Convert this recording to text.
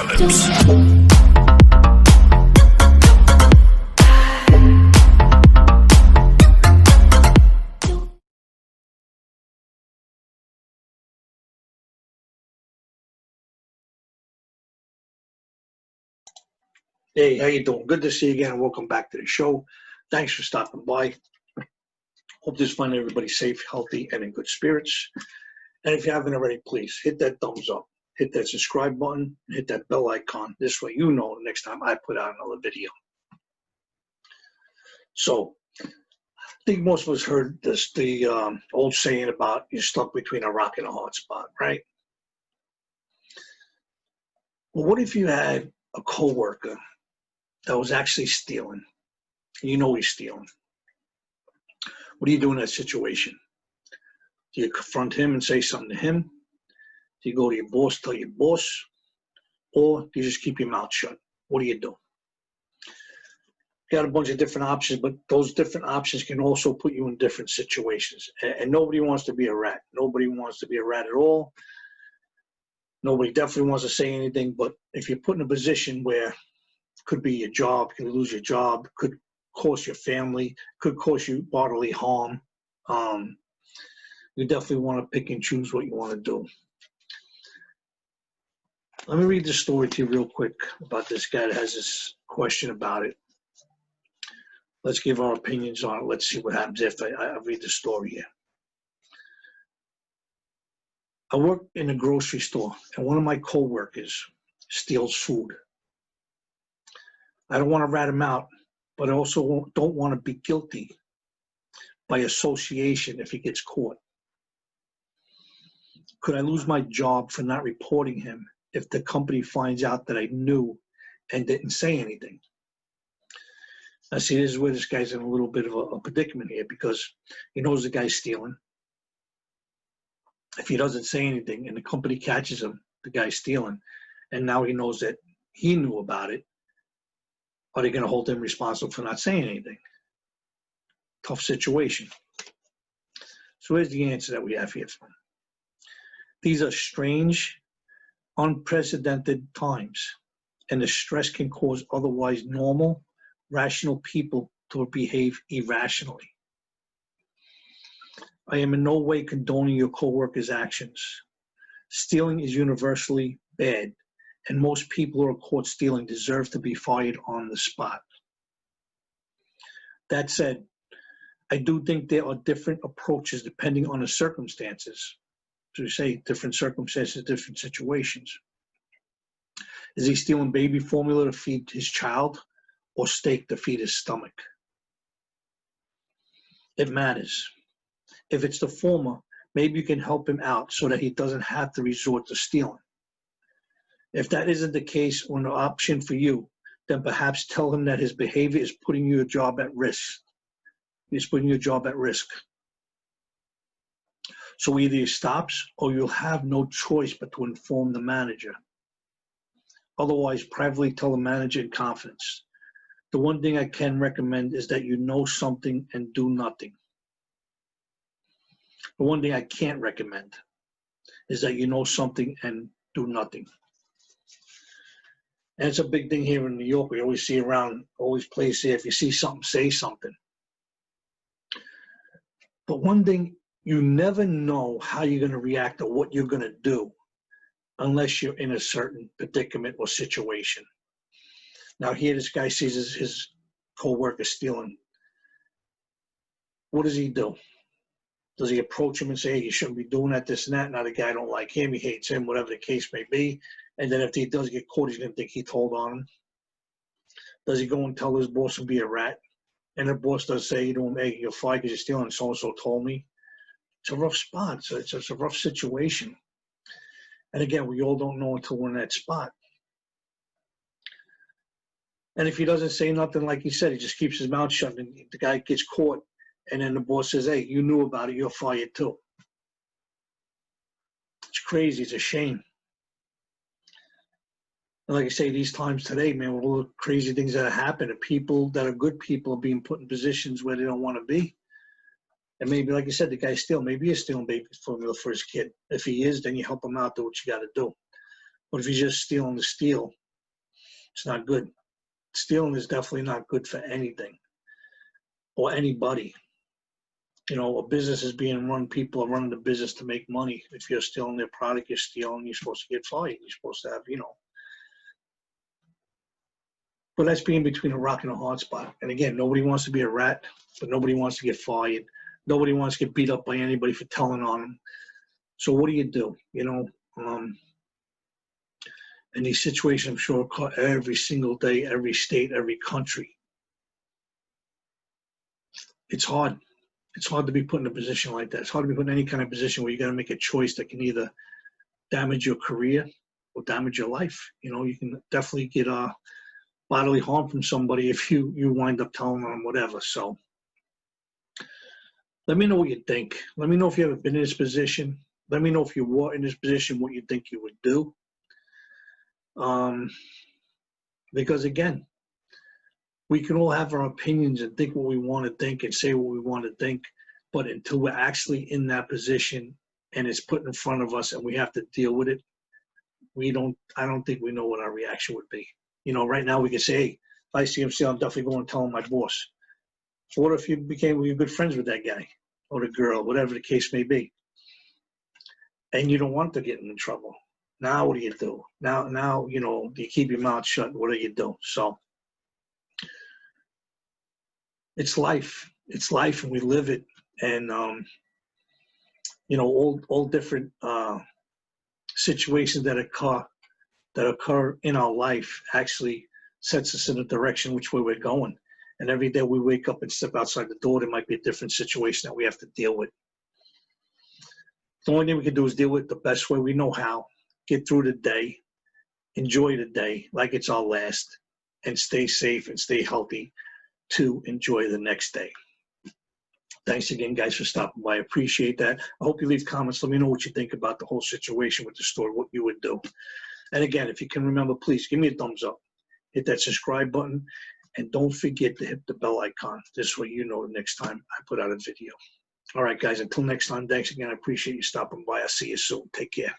apocalypse. Hey, how you doing? Good to see you again. Welcome back to the show. Thanks for stopping by. Hope this find everybody safe, healthy, and in good spirits. And if you haven't already, please hit that thumbs up, hit that subscribe button, hit that bell icon. This way you know next time I put out another video. So I think most of us heard this, the old saying about you're stuck between a rock and a hard spot, right? Well, what if you had a coworker that was actually stealing? You know he's stealing. What do you do in that situation? Do you confront him and say something to him? Do you go to your boss, tell your boss? Or do you just keep your mouth shut? What do? You got a bunch of different options, but those different options can also put you in different situations. And nobody wants to be a rat. Nobody wants to be a rat at all. Nobody definitely wants to say anything, but if you're put in a position where it could be your job, you can lose your job, could cost your family, could cause you bodily harm, you definitely want to pick and choose what you want to do. Let me read this story to you real quick about this guy that has this question about it. Let's give our opinions on it. Let's see what happens if I read the story here. I work in a grocery store, and one of my coworkers steals food. I don't want to rat him out, but I also don't want to be guilty by association if he gets caught. Could I lose my job for not reporting him if the company finds out that I knew and didn't say anything? Now, see, this is where this guy's in a little bit of a predicament here, because he knows the guy's stealing. If he doesn't say anything and the company catches him, the guy's stealing, and now he knows that he knew about it, are they going to hold him responsible for not saying anything? Tough situation. So here's the answer that we have here. These are strange, unprecedented times, and the stress can cause otherwise normal, rational people to behave irrationally. I am in no way condoning your coworker's actions. Stealing is universally bad, and most people who are caught stealing deserve to be fired on the spot. That said, I do think there are different approaches depending on the circumstances. So we say different circumstances, different situations. Is he stealing baby formula to feed his child or steak to feed his stomach? It matters. If it's the former, maybe you can help him out so that he doesn't have to resort to stealing. If that isn't the case or an option for you, then perhaps tell him that his behavior is putting your job at risk. He's putting your job at risk. So either he stops or you'll have no choice but to inform the manager. Otherwise, privately tell the manager in confidence. The one thing I can recommend is that you know something and do nothing. The one thing I can't recommend is that you know something and do nothing. And it's a big thing here in New York. We always see around, always plays here, if you see something, say something. But one thing, you never know how you're going to react or what you're going to do unless you're in a certain predicament or situation. Now here this guy sees his co-worker stealing. What does he do? Does he approach him and say, hey, you shouldn't be doing that, this and that? Now the guy don't like him, he hates him, whatever the case may be. And then if he does get caught, he's going to think he told on him. Does he go and tell his boss and be a rat? And the boss does say to him, hey, you're fired because you're stealing, so-and-so told me. It's a rough spot. So it's a rough situation. And again, we all don't know until we're in that spot. And if he doesn't say nothing, like he said, he just keeps his mouth shut, and the guy gets caught, and then the boss says, hey, you knew about it, you're fired too. It's crazy, it's a shame. And like I say, these times today, man, with all the crazy things that happen, and people that are good people are being put in positions where they don't want to be. And maybe, like I said, the guy's stealing. Maybe he's stealing baby formula for his kid. If he is, then you help him out, do what you got to do. But if you're just stealing to steal, it's not good. Stealing is definitely not good for anything or anybody. You know, a business is being run, people are running the business to make money. If you're stealing their product, you're stealing, you're supposed to get fired. You're supposed to have, you know. But that's being between a rock and a hard spot. And again, nobody wants to be a rat, but nobody wants to get fired. Nobody wants to get beat up by anybody for telling on them. So what do? You know, in these situations, I'm sure occur every single day, every state, every country. It's hard. It's hard to be put in a position like that. It's hard to be put in any kind of position where you got to make a choice that can either damage your career or damage your life. You know, you can definitely get bodily harm from somebody if you wind up telling them whatever. So let me know what you think. Let me know if you ever been in this position. Let me know if you were in this position, what you think you would do. Because again, we can all have our opinions and think what we want to think and say what we want to think, but until we're actually in that position and it's put in front of us and we have to deal with it, I don't think we know what our reaction would be. You know, right now we can say, hey, if I see him, I'm definitely going to tell my boss. So what if you became good friends with that guy or the girl, whatever the case may be, and you don't want to get in trouble? Now what do you do? Now, you know, do you keep your mouth shut? What do you do? So it's life. It's life, and we live it. And you know, all different situations that occur in our life actually sets us in a direction which way we're going. And every day we wake up and step outside the door, there might be a different situation that we have to deal with. The only thing we can do is deal with it the best way we know how, get through the day, enjoy the day like it's our last, and stay safe and stay healthy to enjoy the next day. Thanks again, guys, for stopping by. I appreciate that. I hope you leave comments. Let me know what you think about the whole situation with the store, what you would do. And again, if you can remember, please give me a thumbs up. Hit that subscribe button. And don't forget to hit the bell icon. This way you know the next time I put out a video. All right, guys, until next time, thanks again. I appreciate you stopping by. I'll see you soon. Take care.